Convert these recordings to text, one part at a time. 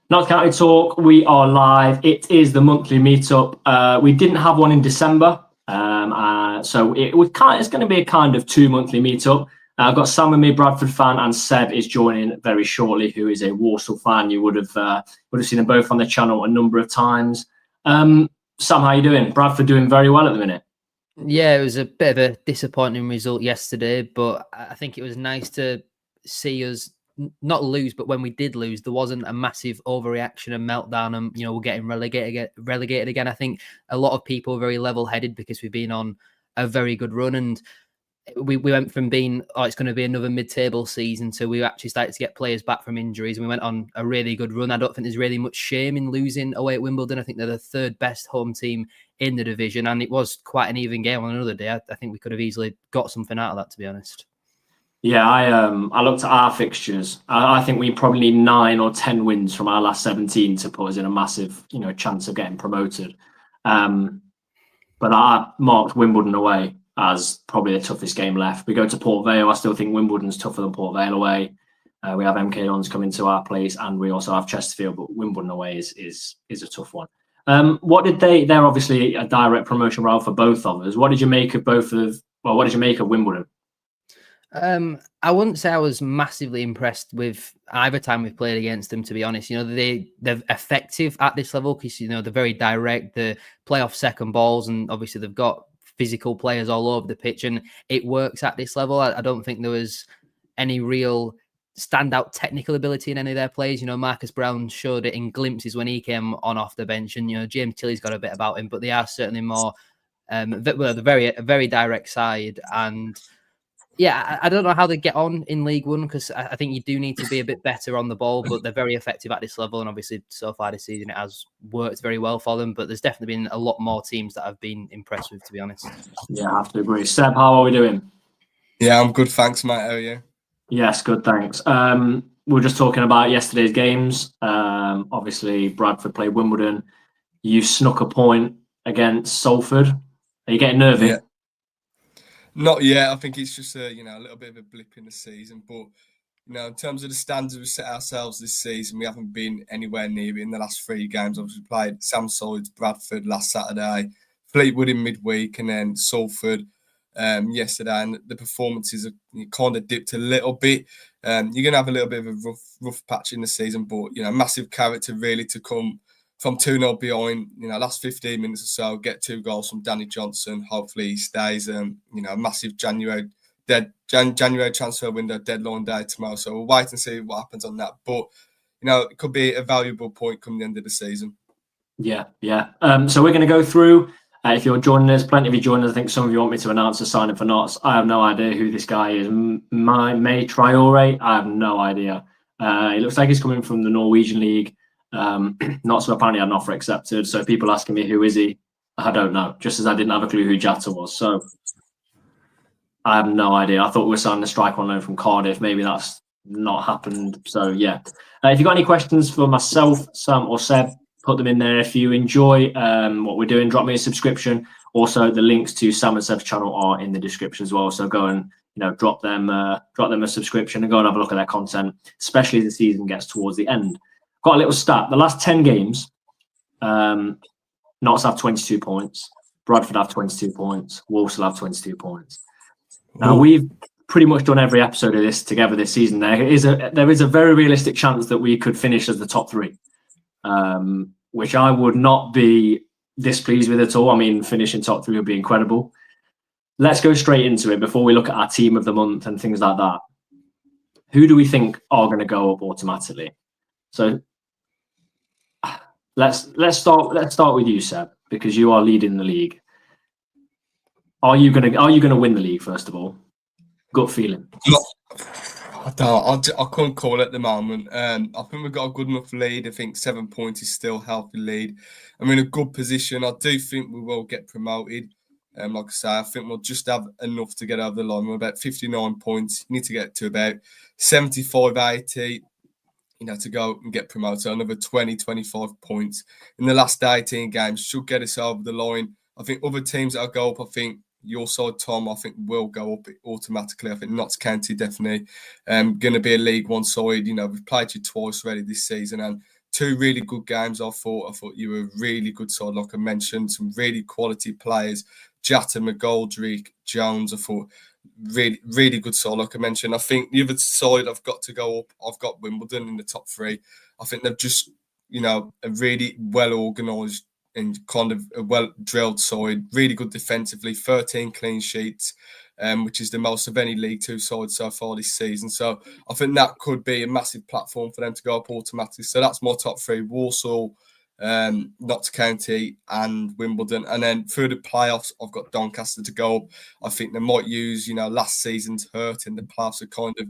Notts County Talk, we are live. It is the monthly meetup. We didn't have one in December, so it's going to be a kind of 2 monthly meetup. I've got Sam with me, Bradford fan, and Seb is joining very shortly, who is a Walsall fan. You would have seen them both on the channel a number of times. Sam, how you doing? Bradford doing very well at the minute. Yeah, it was a bit of a disappointing result yesterday, but I think it was nice to see us not lose. But when we did lose, there wasn't a massive overreaction and meltdown, and we're getting relegated again. I think a lot of people are very level-headed because we've been on a very good run, and we went from being, it's going to be another mid-table season, to we actually started to get players back from injuries, and we went on a really good run. I don't think there's really much shame in losing away at Wimbledon. I think they're the third best home team in the division, and it was quite an even game on another day. I think we could have easily got something out of that, to be honest. Yeah, I looked at our fixtures. I think we probably need 9 or 10 wins from our last 17 to put us in a massive, chance of getting promoted. But I marked Wimbledon away as probably the toughest game left. We go to Port Vale. I still think Wimbledon's tougher than Port Vale away. We have MK Dons coming to our place, and we also have Chesterfield, but Wimbledon away is a tough one. They're obviously a direct promotion route for both of us. What did you make of what did you make of Wimbledon? I wouldn't say I was massively impressed with either time we've played against them, to be honest. They're effective at this level because, they're very direct. They play off second balls, and obviously they've got physical players all over the pitch, and it works at this level. I don't think there was any real standout technical ability in any of their players. Marcus Brown showed it in glimpses when he came on off the bench, and, James Tilley's got a bit about him, but they are certainly more, the very direct side. And yeah, I don't know how they get on in League One, because I think you do need to be a bit better on the ball, but they're very effective at this level. And obviously, so far this season, it has worked very well for them. But there's definitely been a lot more teams that I've been impressed with, to be honest. Yeah, I have to agree. Seb, how are we doing? Yeah, I'm good, thanks, mate. How are you? Yes, good, thanks. We were just talking about yesterday's games. Obviously, Bradford played Wimbledon. You snuck a point against Salford. Are you getting nervy? Yeah. Not yet. I think it's just a little bit of a blip in the season, but in terms of the standards we set ourselves this season, we haven't been anywhere near it in the last 3 games. Obviously, we played Samsides, Bradford last Saturday, Fleetwood in midweek, and then Salford yesterday. And the performances have kind of dipped a little bit. You're going to have a little bit of a rough patch in the season, but massive character really to come from 2-0 behind, last 15 minutes or so, get 2 goals from Danny Johnson. Hopefully he stays. A massive January transfer window, deadline day tomorrow. So we'll wait and see what happens on that. But, it could be a valuable point come the end of the season. Yeah. So we're going to go through. If you're joining us, plenty of you joining us. I think some of you want me to announce a signing for Notts. I have no idea who this guy is. May Traore. I have no idea. It looks like he's coming from the Norwegian League. Notts apparently had an offer accepted. So people asking me who is he, I don't know. Just as I didn't have a clue who Jatta was. So I have no idea. I thought we were signing a striker on loan from Cardiff. Maybe that's not happened. So yeah. If you've got any questions for myself, Sam, or Seb, put them in there. If you enjoy what we're doing, drop me a subscription. Also, the links to Sam and Seb's channel are in the description as well. So go and drop them a subscription and go and have a look at their content, especially as the season gets towards the end. Got a little stat. The last 10 games, Notts have 22 points. Bradford have 22 points. Walsall have 22 points. Now, we've pretty much done every episode of this together this season. There is a very realistic chance that we could finish as the top 3, which I would not be displeased with at all. I mean, finishing top 3 would be incredible. Let's go straight into it before we look at our team of the month and things like that. Who do we think are going to go up automatically? So let's start with you, Seb, because you are leading the league. Are you gonna win the league, first of all? Gut feeling. I couldn't call it at the moment. I think we've got a good enough lead. I think 7 points is still a healthy lead. I'm in a good position. I do think we will get promoted. Like I say, I think we'll just have enough to get over the line. We're about 59 points. You need to get to about 75, 80, to go and get promoted. So another 20, 25 points in the last 18 games should get us over the line. I think other teams that go up, I think your side, Tom, I think will go up automatically. I think Notts County definitely going to be a League One side. We've played you twice already this season, and two really good games. I thought you were a really good side. Like I mentioned, some really quality players. Jatta, McGoldrick, Jones. I thought really, really good side. Like I mentioned, I think the other side I've got to go up. I've got Wimbledon in the top three. I think they've just, a really well organised and kind of a well drilled side. Really good defensively. 13 clean sheets. Which is the most of any League Two side so far this season. So I think that could be a massive platform for them to go up automatically. So that's my top three: Walsall, Notts County, and Wimbledon. And then through the playoffs, I've got Doncaster to go up. I think they might use, last season's hurt in the playoffs to kind of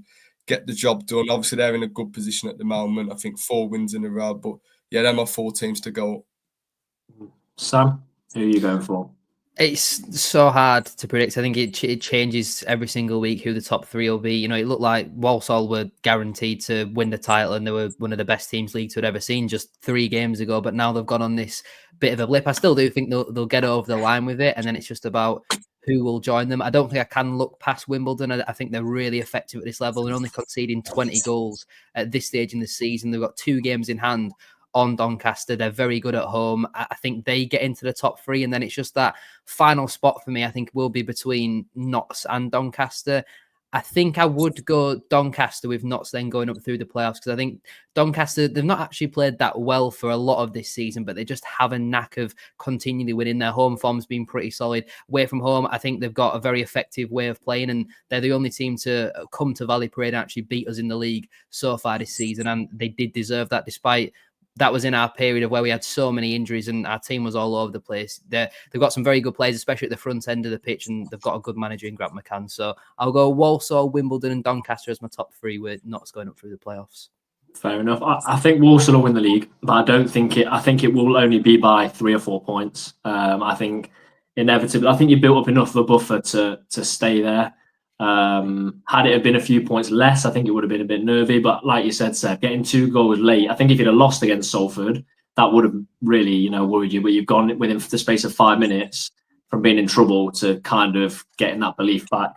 get the job done. Obviously, they're in a good position at the moment. I think 4 wins in a row. But yeah, they're my 4 teams to go up. Sam, who are you going for? It's so hard to predict. I think it changes every single week who the top 3 will be. It looked like Walsall were guaranteed to win the title and they were one of the best teams League Two had ever seen just 3 games ago. But now they've gone on this bit of a blip. I still do think they'll get over the line with it. And then it's just about who will join them. I don't think I can look past Wimbledon. I think they're really effective at this level and only conceding 20 goals at this stage in the season. They've got 2 games in hand on Doncaster. They're very good at home. I think they get into the top 3, and then it's just that final spot for me, I think, will be between Notts and Doncaster. I think I would go Doncaster with Notts then going up through the playoffs, because I think Doncaster, they've not actually played that well for a lot of this season, but they just have a knack of continually winning. Their home form's been pretty solid. Away from home, I think they've got a very effective way of playing, and they're the only team to come to Valley Parade and actually beat us in the league so far this season, and they did deserve that despite that was in our period of where we had so many injuries and our team was all over the place. They've got some very good players, especially at the front end of the pitch, and they've got a good manager in Grant McCann. So I'll go Walsall, Wimbledon and Doncaster as my top 3 with Notts going up through the playoffs. Fair enough. I think Walsall will win the league, but I don't think it. I think it will only be by 3 or 4 points. I think inevitably, I think you built up enough of a buffer to stay there. Had it have been a few points less, I think it would have been a bit nervy. But like you said, Seb, getting 2 goals late, I think if you'd have lost against Salford, that would have really, worried you. But you've gone within the space of 5 minutes from being in trouble to kind of getting that belief back.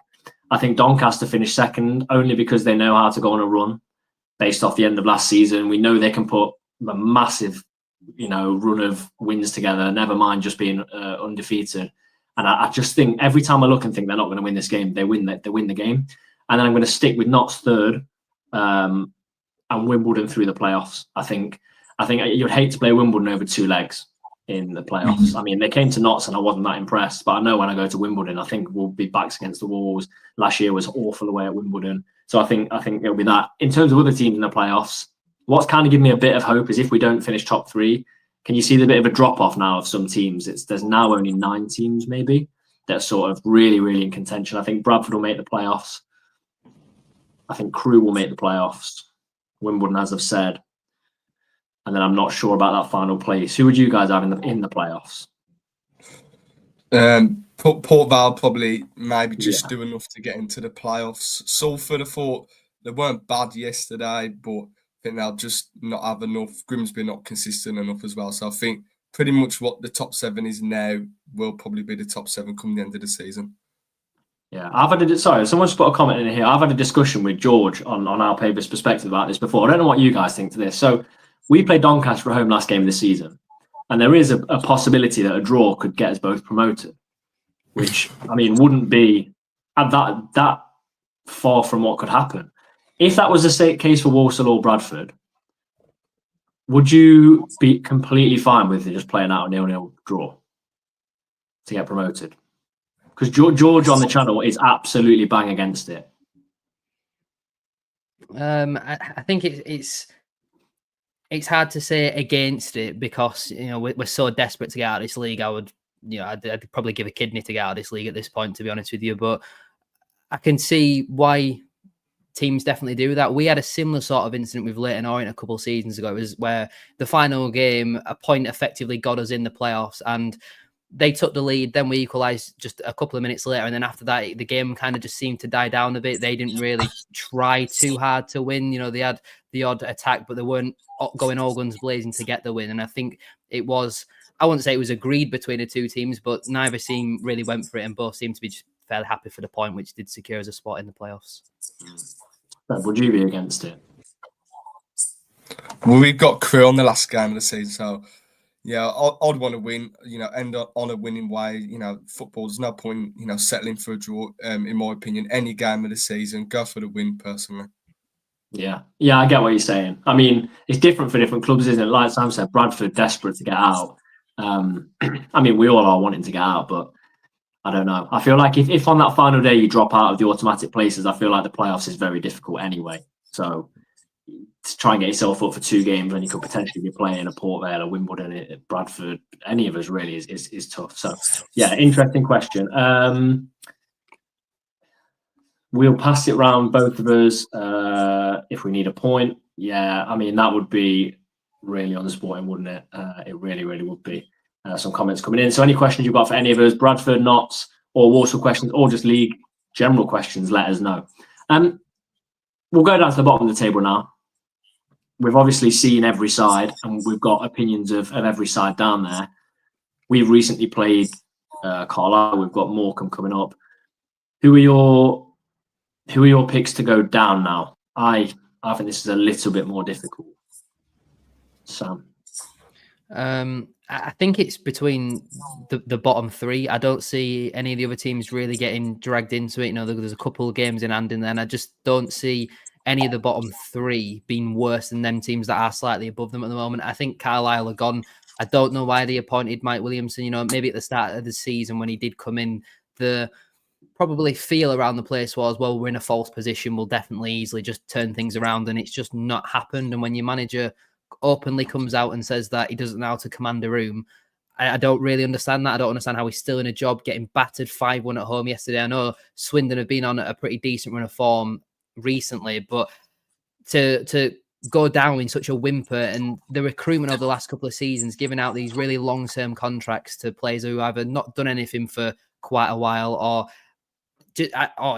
I think Doncaster finished second only because they know how to go on a run based off the end of last season. We know they can put a massive, run of wins together, never mind just being undefeated. And I just think every time I look and think they're not going to win this game, they win the game. And then I'm going to stick with Notts third and Wimbledon through the playoffs. I think you'd hate to play Wimbledon over 2 legs in the playoffs. I mean, they came to Notts and I wasn't that impressed, but I know when I go to Wimbledon, I think we'll be backs against the walls. Last year was awful away at Wimbledon. So I think it'll be that. In terms of other teams in the playoffs, what's kind of given me a bit of hope is if we don't finish top 3, can you see the bit of a drop-off now of some teams? There's now only 9 teams, maybe, that are sort of really, really in contention. I think Bradford will make the playoffs. I think Crewe will make the playoffs. Wimbledon, as I've said. And then I'm not sure about that final place. Who would you guys have in the playoffs? Port Vale probably maybe just do enough to get into the playoffs. Salford, I thought they weren't bad yesterday, but I think they'll just not have enough. Grimsby not consistent enough as well. So I think pretty much what the top 7 is now will probably be the top 7 come the end of the season. Yeah, someone's put a comment in here. I've had a discussion with George on our paper's perspective about this before. I don't know what you guys think to this. So we played Doncaster at home last game of the season, and there is a possibility that a draw could get us both promoted, which, I mean, wouldn't be that far from what could happen. If that was the case for Walsall or Bradford, would you be completely fine with just playing out a 0-0 draw to get promoted? Because George on the channel is absolutely bang against it. I think it's hard to say against it because we're so desperate to get out of this league. I'd probably give a kidney to get out of this league at this point, to be honest with you. But I can see why teams definitely do that. We had a similar sort of incident with Leyton Orient a couple of seasons ago. It was where the final game, a point effectively got us in the playoffs, and they took the lead. Then we equalised just a couple of minutes later, and then after that, the game kind of just seemed to die down a bit. They didn't really try too hard to win. They had the odd attack, but they weren't going all guns blazing to get the win. And I think it was, I wouldn't say it was agreed between the 2 teams, but neither team really went for it, and both seemed to be just fairly happy for the point, which did secure us a spot in the playoffs. Would you be against it? Well, we've got Crew on the last game of the season, so yeah, I'd want to win. End on a winning way. Football. There's no point, settling for a draw. In my opinion, any game of the season, go for the win. Personally. Yeah, I get what you're saying. I mean, it's different for different clubs, isn't it? Like Sam said, Bradford desperate to get out. I mean, we all are wanting to get out, but I don't know. I feel like if on that final day you drop out of the automatic places, I feel like the playoffs is very difficult anyway. So to try and get yourself up for 2 games when you could potentially be playing a Port Vale, a Wimbledon, Bradford, any of us really is tough. So yeah, interesting question. We'll pass it round, both of us, if we need a point. Yeah, I mean, that would be really unsporting, wouldn't it? It really, really would be. Some comments coming in. So any questions you've got for any of us, Bradford, Notts, or Walsall questions, or just league general questions, let us know. We'll go down to the bottom of the table now. We've obviously seen every side, and we've got opinions of every side down there. We've recently played Carlisle. We've got Morecambe coming up. Who are your picks to go down now? I think this is a little bit more difficult. Sam? I think it's between the bottom 3. I don't see any of the other teams really getting dragged into it. There's a couple of games in hand in there, and I just don't see any of the bottom 3 being worse than them teams that are slightly above them at the moment. I think Carlisle are gone. I don't know why they appointed Mike Williamson. Maybe at the start of the season when he did come in, the probably feel around the place was, well, we're in a false position. We'll definitely easily just turn things around. And it's just not happened. And when your manager openly comes out and says that he doesn't know how to command a room, I don't really understand that. I don't understand how he's still in a job, getting battered 5-1 at home yesterday. I know Swindon have been on a pretty decent run of form recently, but to go down in such a whimper, and the recruitment over the last couple of seasons, giving out these really long-term contracts to players who either not done anything for quite a while or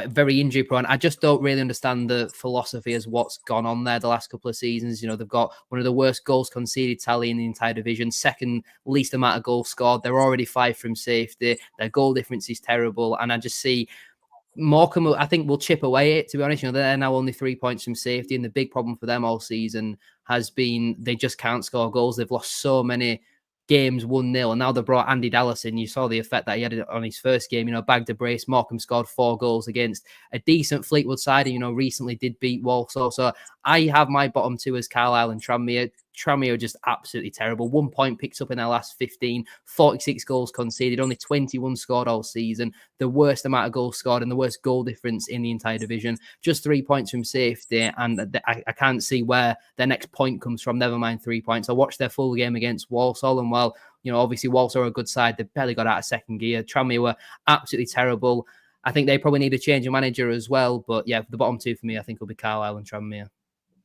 very injury prone. I just don't really understand the philosophy as what's gone on there the last couple of seasons. They've got one of the worst goals conceded tally in the entire division, second least amount of goals scored. They're already 5 from safety. Their goal difference is terrible. And I just see Morecambe, I think, will chip away it, to be honest. They're now only 3 points from safety. And the big problem for them all season has been they just can't score goals. They've lost so many games 1-0, and now they brought Andy Dallas in. You saw the effect that he had on his first game. Bagged a brace. Morecambe scored 4 goals against a decent Fleetwood side. Recently did beat Walsall. So I have my bottom 2 as Carlisle and Tranmere. Tranmere are just absolutely terrible. 1 point picked up in their last 15, 46 goals conceded, only 21 scored all season. The worst amount of goals scored and the worst goal difference in the entire division. Just 3 points from safety, and I can't see where their next point comes from, never mind 3 points. I watched their full game against Walsall, and while, obviously Walsall are a good side, they barely got out of second gear. Tranmere were absolutely terrible. I think they probably need a change of manager as well, but yeah, the bottom 2 for me, I think, will be Carlisle and Tranmere.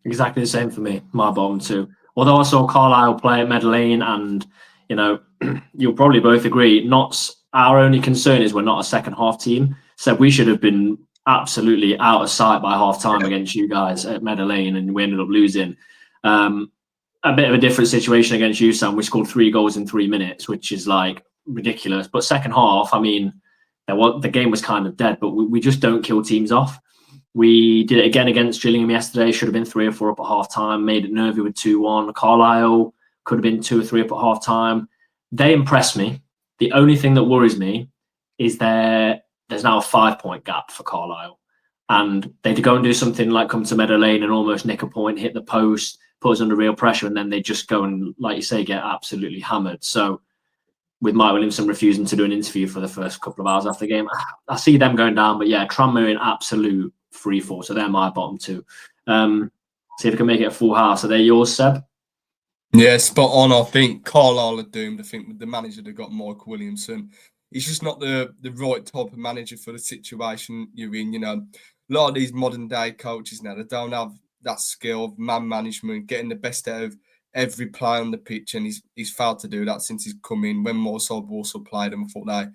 Exactly the same for me, my bottom 2. Although I saw Carlisle play at Medellin, and you'll probably both agree, our only concern is we're not a second half team. So we should have been absolutely out of sight by half time against you guys at Medellin, and we ended up losing. A bit of a different situation against you, Sam. We scored 3 goals in 3 minutes, which is like ridiculous. But second half, I mean, the game was kind of dead, but we just don't kill teams off. We did it again against Gillingham yesterday. Should have been 3 or 4 up at half time. Made it nervy with 2-1. Carlisle could have been 2 or 3 up at half time. They impressed me. The only thing that worries me is there's now a 5-point gap for Carlisle. And they go and do something like come to Meadow Lane and almost nick a point, hit the post, put us under real pressure, and then they just go and, like you say, get absolutely hammered. So with Mike Williamson refusing to do an interview for the first couple of hours after the game, I see them going down. But yeah, Tranmere in absolute free fall. So they're my bottom 2. See if we can make it a full house. Are they yours, Seb? Yeah, spot on. I think Carlisle are doomed. I think with the manager they've got, Mike Williamson, he's just not the right type of manager for the situation you're in. A lot of these modern day coaches now, they don't have that skill of man management, getting the best out of every player on the pitch, and he's failed to do that since he's come in. When Walsall played them, I thought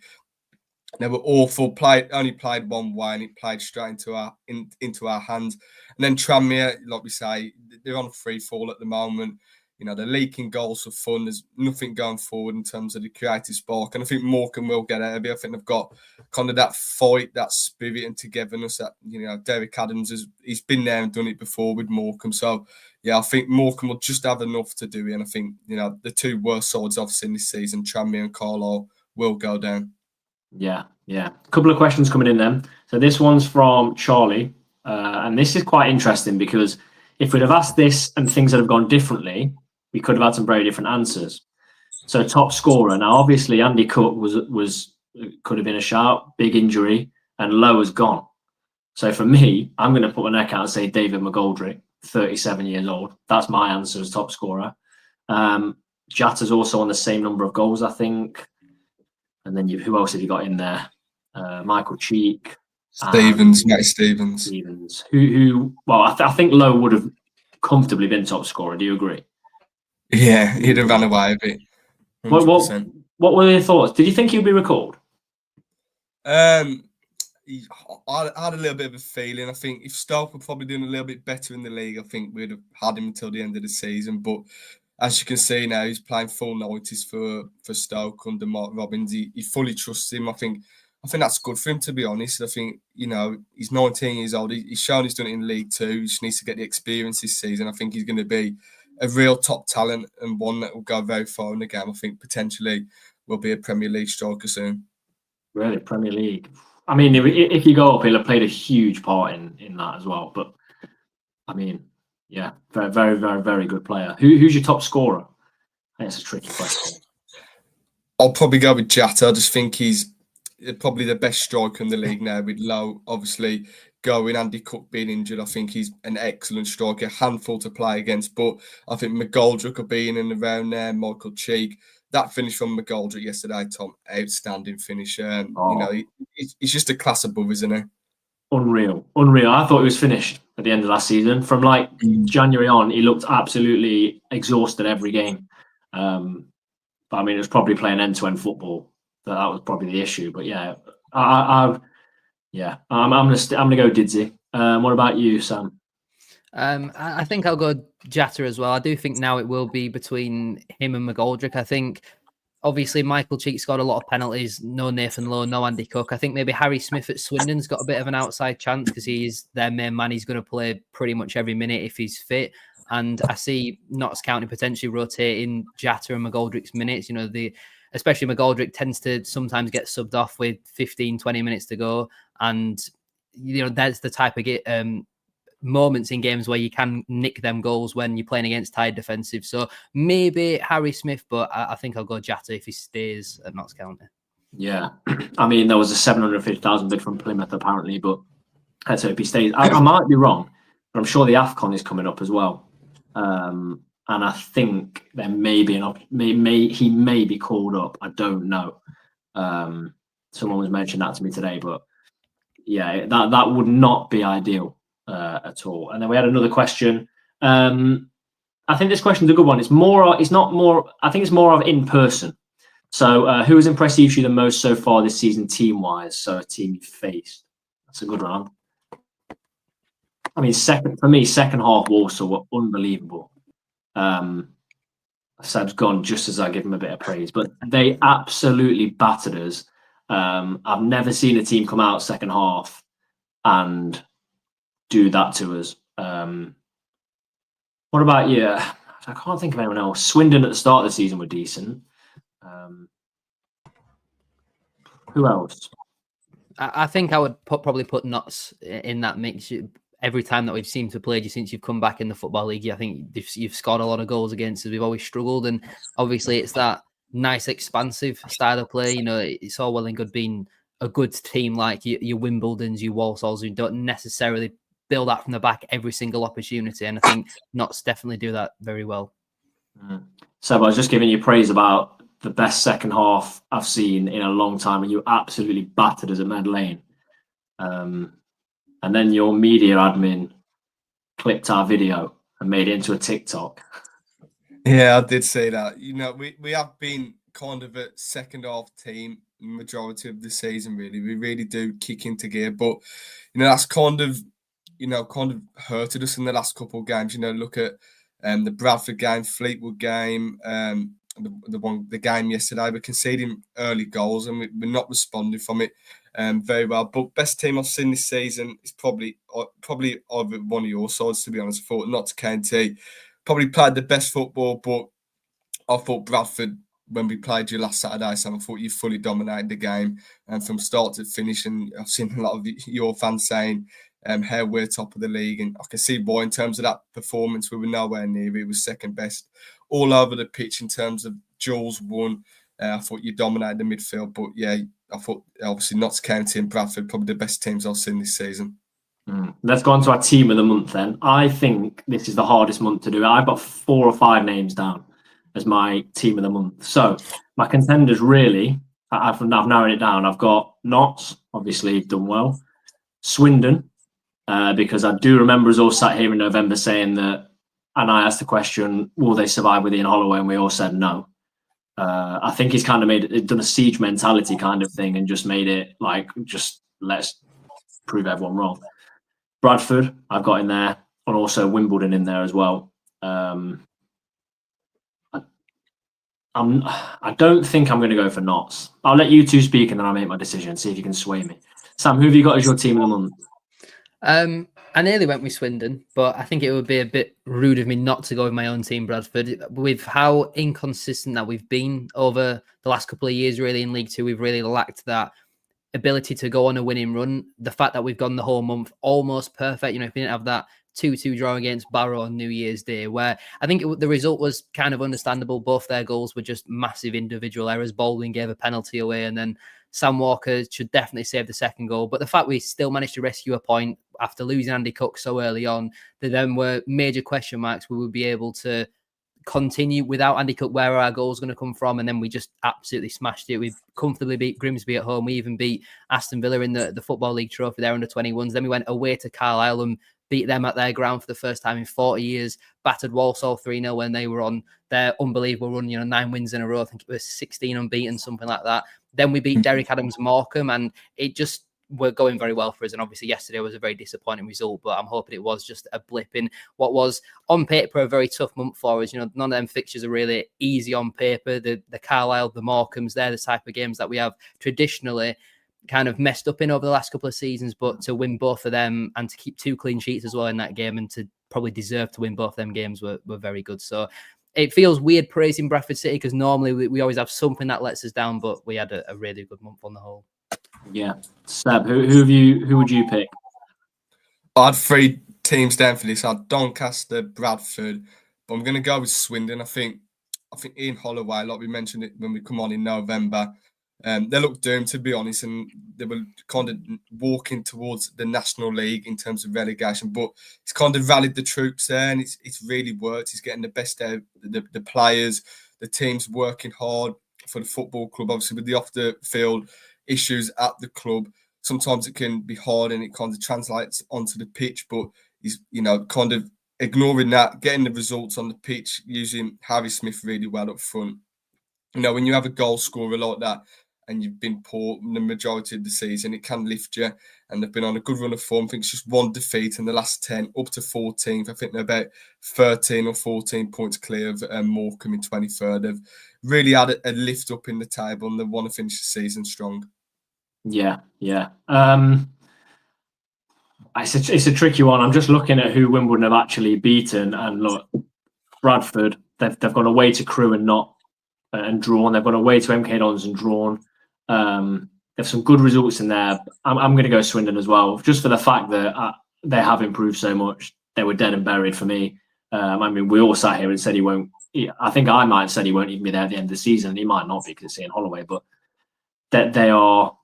they were awful. Only played one way, and it played straight into our hands. And then Tranmere, like we say, they're on a free fall at the moment. they're leaking goals for fun. There's nothing going forward in terms of the creative spark. And I think Morecambe will get out of it. I think they've got kind of that fight, that spirit and togetherness that, Derek Adams he's been there and done it before with Morecambe. So, yeah, I think Morecambe will just have enough to do it. And I think, the two worst sides I've seen this season, Tranmere and Carlisle, will go down. Yeah. A couple of questions coming in then. So this one's from Charlie. And this is quite interesting because if we'd have asked this and things had have gone differently, we could have had some very different answers. So top scorer. Now, obviously, Andy Cook could have been a shout, big injury, and Lowe has gone. So for me, I'm going to put my neck out and say David McGoldrick, 37 years old. That's my answer as top scorer. Jatta's also on the same number of goals, I think. And then who else have you got in there? Michael Cheek. Matty Stevens. Who I think Lowe would have comfortably been top scorer. Do you agree? Yeah, he'd have run away with it. 100%. What were your thoughts? Did you think he'd be recalled? I had a little bit of a feeling. I think if Stoke were probably doing a little bit better in the league, I think we'd have had him until the end of the season. But as you can see now, he's playing full notice for Stoke under Mark Robbins. He fully trusts him. I think that's good for him, to be honest. I think, he's 19 years old. He's shown he's done it in League Two. He just needs to get the experience this season. I think he's going to be a real top talent and one that will go very far in the game. I think potentially will be a Premier League striker soon. Really, Premier League. I mean, if you go up, he'll have played a huge part in that as well. But, I mean, yeah, very, very, very, very good player. Who's your top scorer? I think it's a tricky question. I'll probably go with Jatta. I just think he's probably the best striker in the league now, with Lowe obviously going, Andy Cook being injured. I think he's an excellent striker, a handful to play against. But I think McGoldrick will be in and around there, Michael Cheek. That finish from McGoldrick yesterday, Tom, outstanding finish. He's just a class above, isn't he? Unreal. I thought he was finished at the end of last season. From January on, he looked absolutely exhausted every game. But I mean, it was probably playing end-to-end football. That was probably the issue. But yeah, I'm gonna go Didzy. What about you, Sam? I think I'll go Jatta as well. I do think now it will be between him and McGoldrick. I think obviously Michael Cheek scored a lot of penalties. No Nathan Lowe, no Andy Cook. I think maybe Harry Smith at Swindon's got a bit of an outside chance because he's their main man. He's going to play pretty much every minute if he's fit. And I see Notts County potentially rotating Jatta and McGoldrick's minutes. Especially McGoldrick tends to sometimes get subbed off with 15, 20 minutes to go. And, that's the type of moments in games where you can nick them goals when you're playing against tired defensive. So maybe Harry Smith, but I think I'll go Jatta if he stays at Notts County. Yeah. I mean, there was a 750,000 bid from Plymouth apparently, but let's hope he stays. I might be wrong, but I'm sure the AFCON is coming up as well. And I think there may be he may be called up. I don't know. Someone was mentioning that to me today, but yeah, that would not be ideal at all. And then we had another question. I think this question's a good one. I think it's more of in person. So who has impressed you the most so far this season team-wise? So a team you faced. That's a good round. I mean, second half Walsall were unbelievable. Seb's gone just as I give him a bit of praise, but they absolutely battered us. I've never seen a team come out second half and do that to us. What about you? I can't think of anyone else. Swindon at the start of the season were decent. Who else? I think I would probably put Notts in that mix. Every time that we've seemed to play you since you've come back in the Football League, I think you've scored a lot of goals against us. We've always struggled, and obviously it's that nice, expansive style of play. It's all well and good being a good team like your Wimbledons, your Walsalls, who don't necessarily build that from the back every single opportunity. And I think Notts definitely do that very well. So I was just giving you praise about the best second half I've seen in a long time, and you absolutely battered us at Med Lane. And then your media admin clipped our video and made it into a TikTok. Yeah, I did say that. We have been kind of a second half team majority of the season, really. We really do kick into gear. But, that's kind of hurted us in the last couple of games. Look at The Bradford game, Fleetwood game, the game yesterday, we're conceding early goals and we're not responding from it very well. But best team I've seen this season is probably either one of your sides, to be honest. I thought Notts County probably played the best football, but I thought Bradford, when we played you last Saturday, Sam, I thought you fully dominated the game and from start to finish. And I've seen a lot of your fans saying how we're top of the league, and I can see why. In terms of that performance, we were nowhere near it. It was second best all over the pitch in terms of duels won. I thought you dominated the midfield, but yeah, I thought obviously Notts County and Bradford probably the best teams I've seen this season. Let's go on to our team of the month then. I think this is the hardest month to do. I've got 4 or 5 names down as my team of the month. So my contenders really, I've narrowed it down. I've got Notts, obviously done well. Swindon, because I do remember us all sat here in November saying that, and I asked the question, will they survive with Ian Holloway? And we all said no. I think he's kind of done a siege mentality kind of thing and just made it like, just let's prove everyone wrong. Bradford, I've got in there, and also Wimbledon in there as well. I don't think I'm going to go for Notts. I'll let you two speak and then I'll make my decision, see if you can sway me. Sam, who have you got as your team of the month? I nearly went with Swindon, but I think it would be a bit rude of me not to go with my own team, Bradford. With how inconsistent that we've been over the last couple of years, really, in League Two, we've really lacked that ability to go on a winning run. The fact that we've gone the whole month almost perfect, if we didn't have that 2-2 draw against Barrow on New Year's Day, where I think the result was kind of understandable. Both their goals were just massive individual errors. Baldwin gave a penalty away, and then Sam Walker should definitely save the second goal. But the fact we still managed to rescue a point after losing Andy Cook so early on, there then were major question marks. We would be able to continue without Andy Cook, where are our goals going to come from? And then we just absolutely smashed it. We comfortably beat Grimsby at home. We even beat Aston Villa in the Football League Trophy there under 21s. Then we went away to Carlisle and beat them at their ground for the first time in 40 years, battered Walsall 3-0 when they were on their unbelievable run, 9 wins in a row. I think it was 16 unbeaten, something like that. Then we beat Derek Adams Morecambe, and it just were going very well for us. And obviously yesterday was a very disappointing result, but I'm hoping it was just a blip in what was on paper a very tough month for us. None of them fixtures are really easy on paper. The Carlisle, the Morecambes, they're the type of games that we have traditionally kind of messed up in over the last couple of seasons, but to win both of them and to keep 2 clean sheets as well in that game and to probably deserve to win both of them games were very good. So it feels weird praising Bradford City because normally we always have something that lets us down, but we had a really good month on the whole. Yeah. Seb, who would you pick? I had 3 teams down for this. I had Doncaster, Bradford, but I'm going to go with Swindon. I think Ian Holloway, like we mentioned it when we come on in November, they looked doomed, to be honest, and they were kind of walking towards the National League in terms of relegation. But he's kind of rallied the troops there, and it's really worked. He's getting the best out of the players. The team's working hard for the football club. Obviously, with the off-the-field issues at the club, sometimes it can be hard, and it kind of translates onto the pitch. But he's, kind of ignoring that, getting the results on the pitch, using Harry Smith really well up front. When you have a goal scorer like that, and you've been poor the majority of the season, it can lift you. And they've been on a good run of form. I think it's just 1 defeat in the last 10, up to 14th. I think they're about 13 or 14 points clear of Morecambe in 23rd. They've really had a lift up in the table, and they want to finish the season strong. Yeah. It's a tricky one. I'm just looking at who Wimbledon have actually beaten, and look, Bradford, they've gone away to Crewe and drawn. They've gone away to MK Dons and drawn. There's some good results in there. I'm going to go Swindon as well, just for the fact that they have improved so much. They were dead and buried for me. We all sat here and said he won't. I think I might have said he won't even be there at the end of the season. He might not be because it's Ian Holloway, but that they are,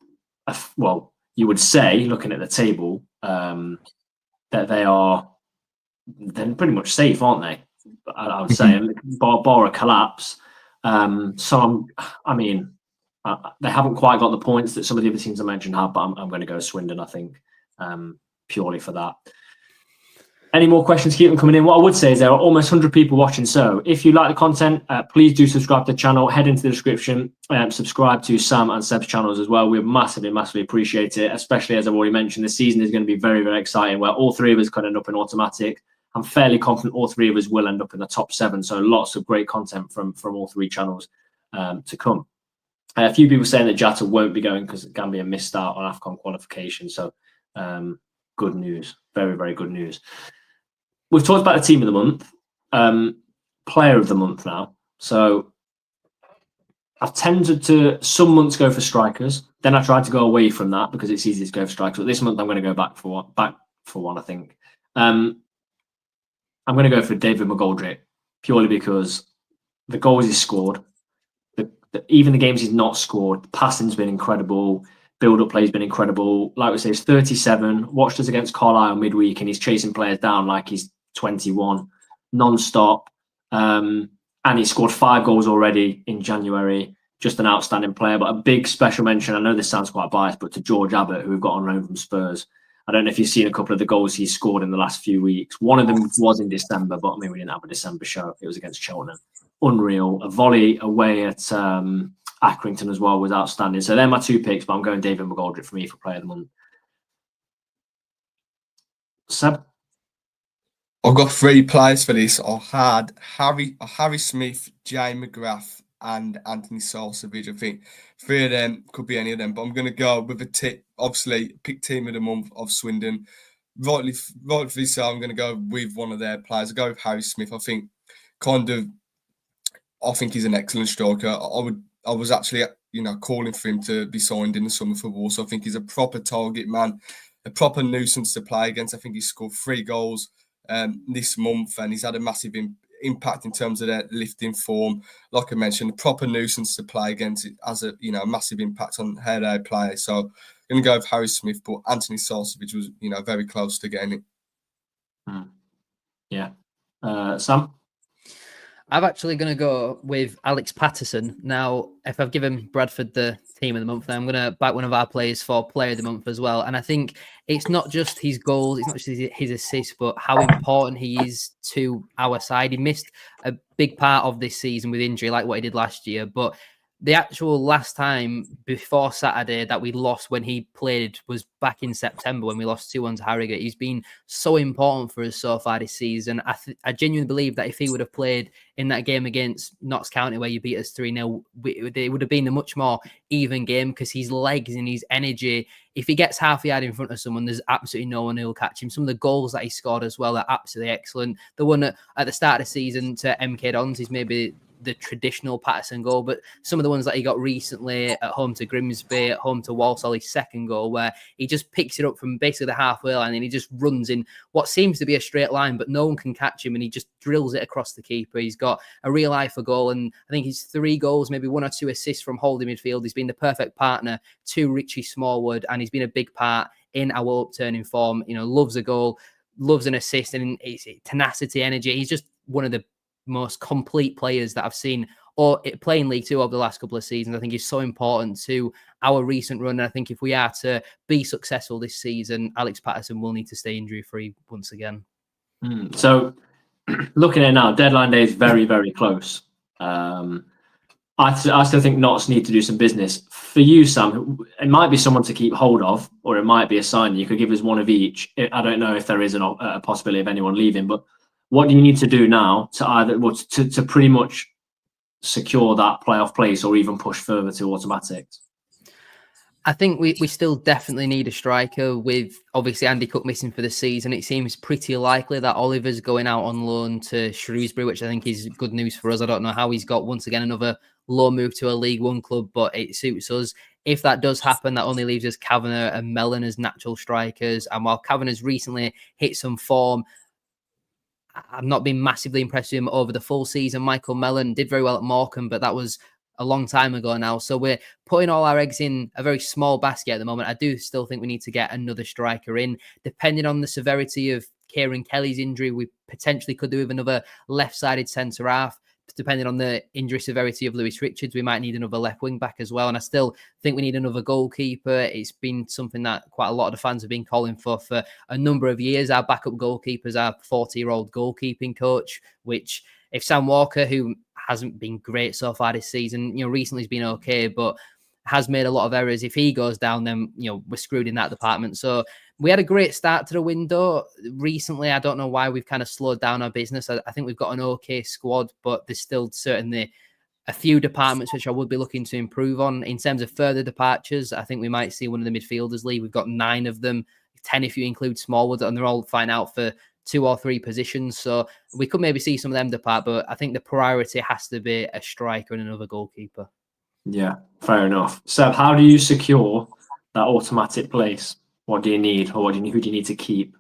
well, you would say, looking at the table, that they're pretty much safe, aren't they? I would say, bar a collapse. They haven't quite got the points that some of the other teams I mentioned have, but I'm going to go Swindon, I think, purely for that. Any more questions? Keep them coming in. What I would say is there are almost 100 people watching. So if you like the content, please do subscribe to the channel. Head into the description. Subscribe to Sam and Seb's channels as well. We massively appreciate it, especially as I've already mentioned, the season is going to be very, very exciting, where all 3 of us can end up in automatic. I'm fairly confident all three of us will end up in the top 7. So lots of great content from all 3 channels to come. A few people saying that Jata won't be going because it can be a missed out on AFCON qualification. So good news. Very, very good news. We've talked about the team of the month, player of the month now. So I've tended to some months go for strikers. Then I tried to go away from that because it's easy to go for strikers. But this month I'm going to go back for one. I think I'm going to go for David McGoldrick purely because the goals he's scored, even the games he's not scored, the passing's been incredible. Build-up play's been incredible. Like we say, he's 37. Watched us against Carlisle midweek, and he's chasing players down like he's 21, non-stop. And he scored 5 goals already in January. Just an outstanding player. But a big special mention, I know this sounds quite biased, but to George Abbott, who we've got on loan from Spurs. I don't know if you've seen a couple of the goals he's scored in the last few weeks. One of them was in December, but I mean, we didn't have a December show. It was against Cheltenham. Unreal. A volley away at Accrington as well was outstanding. So they're my 2 picks, but I'm going David McGoldrick for me for player of the month. Seb? I've got 3 players for this. I had Harry Smith, Jay McGrath, and Anthony Sarcevic. I think 3 of them could be any of them, but I'm going to go with a tip. Obviously, pick team of the month of Swindon. Rightfully so, I'm going to go with one of their players. I go with Harry Smith. I think he's an excellent striker. I was actually, calling for him to be signed in the summer for Wolves. So I think he's a proper target man, a proper nuisance to play against. I think he scored 3 goals this month, and he's had a massive impact in terms of their lifting form. Like I mentioned, a proper nuisance to play against. It has a massive impact on how they play. So I'm going to go with Harry Smith, but Anthony Sarcevic was very close to getting it. Yeah, Sam. I'm actually going to go with Alex Patterson. Now, if I've given Bradford the team of the month, then I'm going to back one of our players for player of the month as well. And I think it's not just his goals, it's not just his assists, but how important he is to our side. He missed a big part of this season with injury, like what he did last year. But the actual last time before Saturday that we lost when he played was back in September when we lost 2-1 to Harrogate. He's been so important for us so far this season. I genuinely believe that if he would have played in that game against Notts County where you beat us 3-0, it would have been a much more even game because his legs and his energy, if he gets half a yard in front of someone, there's absolutely no one who will catch him. Some of the goals that he scored as well are absolutely excellent. The one at the start of the season to MK Dons is maybe the traditional Patterson goal, but some of the ones that he got recently at home to Grimsby, at home to Walsall, his second goal, where he just picks it up from basically the halfway line and he just runs in what seems to be a straight line, but no one can catch him, and he just drills it across the keeper. He's got a real eye for goal, and I think he's 3 goals, maybe 1 or 2 assists from holding midfield. He's been the perfect partner to Richie Smallwood, and he's been a big part in our upturning form. Loves a goal, loves an assist, and it's tenacity, energy. He's just one of the most complete players that I've seen or play in League Two over the last couple of seasons. I think he's so important to our recent run. And I think if we are to be successful this season, Alex Patterson will need to stay injury-free once again. So looking at it now, deadline day is very, very close. I still think Notts need to do some business. For you, Sam, it might be someone to keep hold of, or it might be a sign. You could give us one of each. I don't know if there is a possibility of anyone leaving, but what do you need to do now to either to pretty much secure that playoff place or even push further to automatics? I think we still definitely need a striker. With obviously Andy Cook missing for the season, it seems pretty likely that Oliver's going out on loan to Shrewsbury, which I think is good news for us. I don't know how he's got, once again, another loan move to a League One club, but it suits us. If that does happen, that only leaves us Kavanagh and Mellon as natural strikers. And while Kavanagh's recently hit some form, I've not been massively impressed with him over the full season. Michael Mellon did very well at Morecambe, but that was a long time ago now. So we're putting all our eggs in a very small basket at the moment. I do still think we need to get another striker in. Depending on the severity of Kieran Kelly's injury, we potentially could do with another left-sided centre-half. Depending on the injury severity of Lewis Richards, we might need another left wing back as well. And I still think we need another goalkeeper. It's been something that quite a lot of the fans have been calling for a number of years. Our backup goalkeeper is our 40-year-old goalkeeping coach, which if Sam Walker, who hasn't been great so far this season, recently he's been okay, but has made a lot of errors. If he goes down, then, we're screwed in that department. So we had a great start to the window. Recently, I don't know why we've kind of slowed down our business. I think we've got an okay squad, but there's still certainly a few departments which I would be looking to improve on. In terms of further departures, I think we might see one of the midfielders leave. We've got 9 of them, 10 if you include Smallwood, and they're all fighting out for 2 or 3 positions. So we could maybe see some of them depart, but I think the priority has to be a striker and another goalkeeper. Yeah, fair enough. Seb, how do you secure that automatic place? What do you need, or who do you need to keep?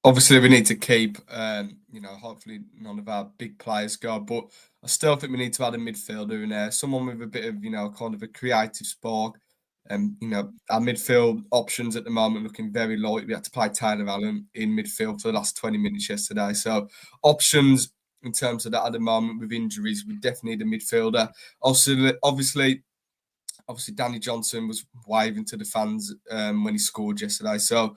Obviously, we need to keep, hopefully none of our big players go, but I still think we need to add a midfielder in there, someone with a bit of, kind of a creative spark. Our midfield options at the moment looking very light. We had to play Taylor Allen in midfield for the last 20 minutes yesterday. So options in terms of that at the moment with injuries, we definitely need a midfielder. Obviously, Danny Johnson was waving to the fans when he scored yesterday. So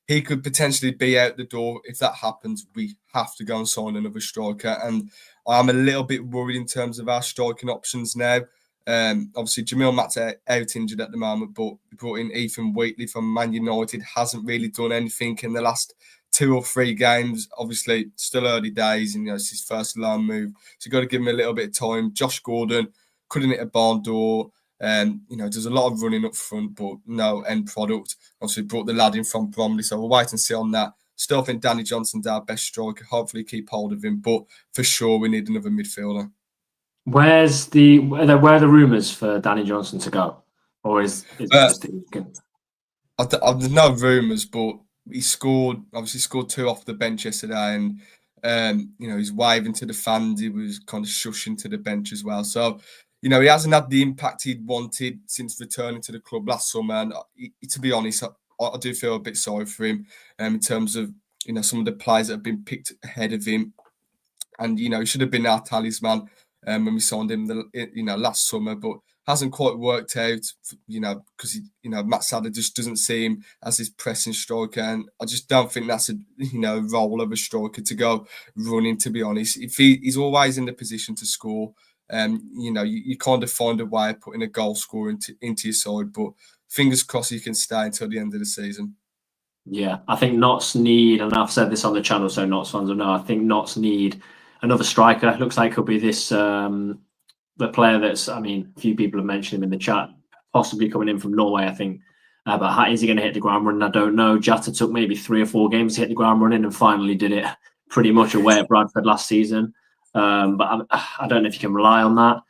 he could potentially be out the door. If that happens, we have to go and sign another striker. And I'm a little bit worried in terms of our striking options now. Obviously, Jamil Matt's out injured at the moment, but we brought in Ethan Wheatley from Man United. Hasn't really done anything in the last 2 or 3 games. Obviously, still early days, and it's his first loan move. So you've got to give him a little bit of time. Josh Gordon couldn't hit a barn door. There's a lot of running up front, but no end product. Obviously, brought the lad in from Bromley, so we'll wait and see on that. Still think Danny Johnson's our best striker. Hopefully, keep hold of him, but for sure, we need another midfielder. Where are the rumours for Danny Johnson to go, or is it just that he can? There's no rumours, but he scored 2 off the bench yesterday, and he's waving to the fans. He was kind of shushing to the bench as well. So. He hasn't had the impact he'd wanted since returning to the club last summer. And to be honest, I do feel a bit sorry for him in terms of, some of the players that have been picked ahead of him. And, he should have been our talisman when we signed him, last summer, but hasn't quite worked out, because, Matt Sadler just doesn't see him as his pressing striker. And I just don't think that's a, role of a striker to go running, to be honest. If he's always in the position to score, you kind of find a way of putting a goal scorer into your side, but fingers crossed you can stay until the end of the season. Yeah, I think Notts need, and I've said this on the channel, so Notts fans will know, I think Notts need another striker. It looks like it could be this, the player that's, a few people have mentioned him in the chat, possibly coming in from Norway, I think. But is he going to hit the ground running? I don't know. Jatta took maybe 3 or 4 games to hit the ground running and finally did it pretty much away at Bradford last season. But I don't know if you can rely on that.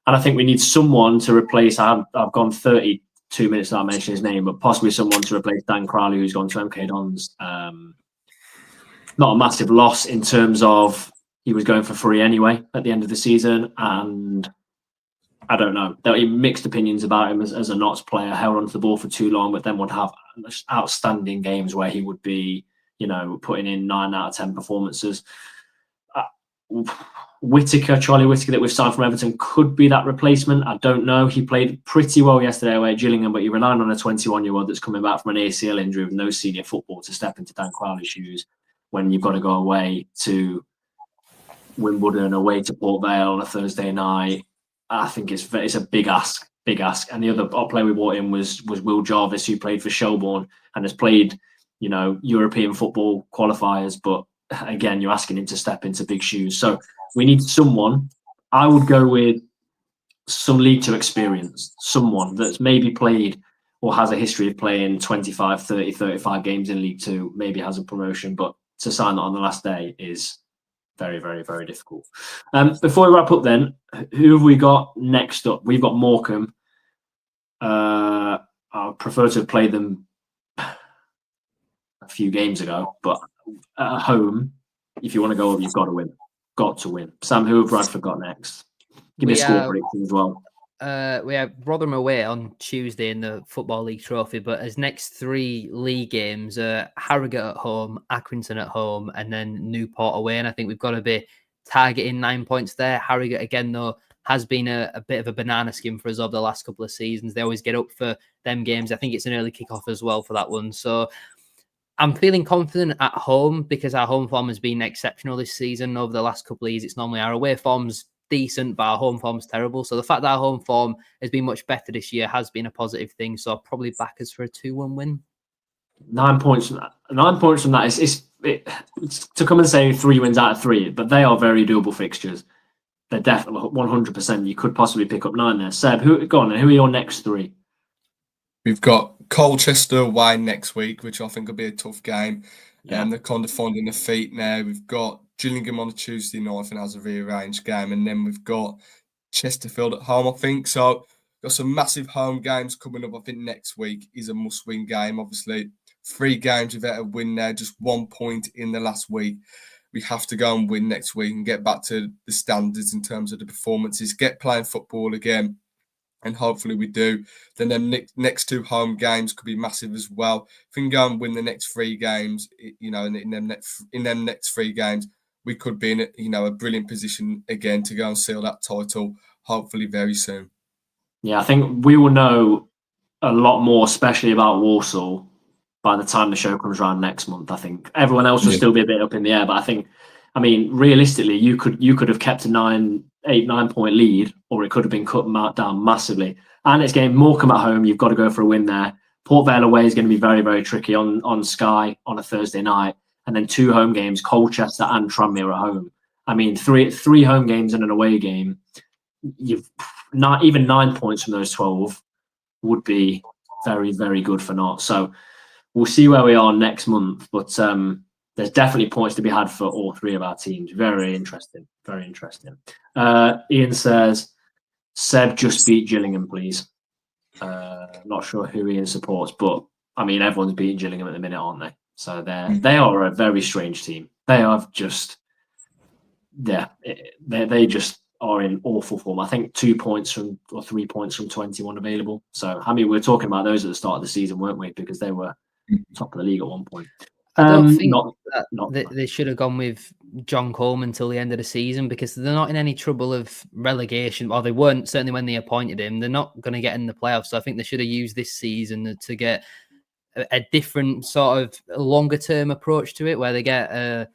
And I think we need someone to replace. I've gone 32 minutes without mentioning his name, but possibly someone to replace Dan Crowley, who's gone to MK Dons. Not a massive loss in terms of he was going for free anyway at the end of the season. And I don't know. There were mixed opinions about him as a Notts player, held onto the ball for too long, but then would have outstanding games where he would be, putting in 9 out of 10 performances. Charlie Whittaker that we've signed from Everton could be that replacement. I don't know. He played pretty well yesterday away at Gillingham, but you're relying on a 21-year-old that's coming back from an ACL injury with no senior football to step into Dan Crowley's shoes when you've got to go away to Wimbledon, away to Port Vale on a Thursday night. I think it's a big ask. And the other player we brought in was Will Jarvis, who played for Shelbourne and has played, European football qualifiers, but again, you're asking him to step into big shoes. So we need someone. I would go with some League Two experience, someone that's maybe played or has a history of playing 25, 30, 35 games in League Two, maybe has a promotion, but to sign that on the last day is very, very, very difficult. Before we wrap up then, who have we got next up? We've got Morecambe. I prefer to have played them a few games ago, but at home, if you want to go up, you've got to win. Got to win. Sam, who have Bradford got next? Give me a score prediction as well. We have Rotherham away on Tuesday in the Football League Trophy, but as next 3 league games are Harrogate at home, Accrington at home, and then Newport away. And I think we've got to be targeting 9 points there. Harrogate, again, though, has been a bit of a banana skin for us over the last couple of seasons. They always get up for them games. I think it's an early kickoff as well for that one. So I'm feeling confident at home because our home form has been exceptional this season. Over the last couple of years, it's normally our away form's decent, but our home form's terrible. So the fact that our home form has been much better this year has been a positive thing. So I'll probably back us for a 2-1 win. 9 points from that. 9 points from that is it's to come and say 3 wins out of 3, but they are very doable fixtures. They're definitely 100%. You could possibly pick up 9 there. Seb, go on, and who are your next 3? We've got Colchester away next week, which I think will be a tough game. Yeah. They're kind of finding their feet now. We've got Gillingham on a Tuesday night and as a rearranged game, and then we've got Chesterfield at home, I think. So got some massive home games coming up. I think next week is a must-win game. Obviously, 3 games without a win now, just 1 point in the last week. We have to go and win next week and get back to the standards in terms of the performances, get playing football again. And hopefully we do. Then them next 2 home games could be massive as well. If we can go and win the next 3 games, you know, in them next 3 games, we could be in a, you know, a brilliant position again to go and seal that title, hopefully very soon. Yeah, I think we will know a lot more, especially about Walsall, by the time the show comes around next month. I think everyone else will still be a bit up in the air, but I mean, realistically, you could have kept a 9 point lead, or it could have been cut down massively. And it's getting Morecambe at home. You've got to go for a win there. Port Vale away is going to be very, very tricky on Sky on a Thursday night, and then 2 home games: Colchester and Tranmere at home. I mean, three home games and an away game. You've not even 9 points from those 12 would be very, very good for Notts. So we'll see where we are next month, but there's definitely points to be had for all 3 of our teams. Very interesting. Very interesting. Ian says, Seb, just beat Gillingham, please. Not sure who Ian supports, but I mean, everyone's beating Gillingham at the minute, aren't they? So they are a very strange team. They are just, they just are in awful form. I think 2 points or 3 points from 21 available. So, I mean, we were talking about those at the start of the season, weren't we? Because they were top of the league at one point. I don't think they should have gone with John Coleman until the end of the season, because they're not in any trouble of relegation, or they weren't certainly when they appointed him. They're not going to get in the playoffs. So I think they should have used this season to get a different sort of longer term approach to it, where they get a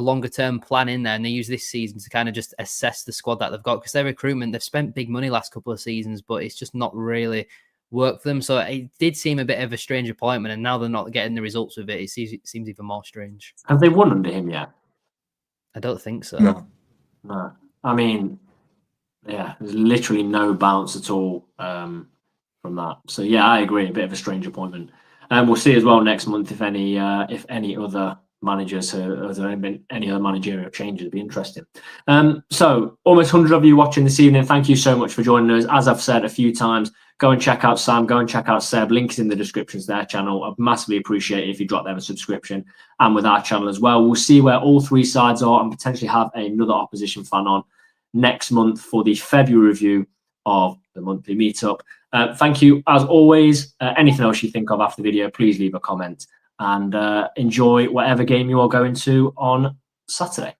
longer term plan in there, and they use this season to kind of just assess the squad that they've got, because their recruitment, they've spent big money last couple of seasons, but it's just not really work for them. So it did seem a bit of a strange appointment, and now they're not getting the results with it. It seems even more strange. Have they won under him yet? I don't think so. No. I mean, yeah, there's literally no bounce at all from that. So yeah, I agree. A bit of a strange appointment. And we'll see as well next month if any other managers, has there been any other managerial changes? It'd be interesting. So almost 100 of you watching this evening, thank you so much for joining us. As I've said a few times, go and check out Sam, go and check out Seb. Links in the descriptions to their channel. I'd massively appreciate it if you drop them a subscription, and with our channel as well. We'll see where all 3 sides are and potentially have another opposition fan on next month for the February review of the monthly meetup. Thank you as always. Anything else you think of after the video, please leave a comment, and enjoy whatever game you are going to on Saturday.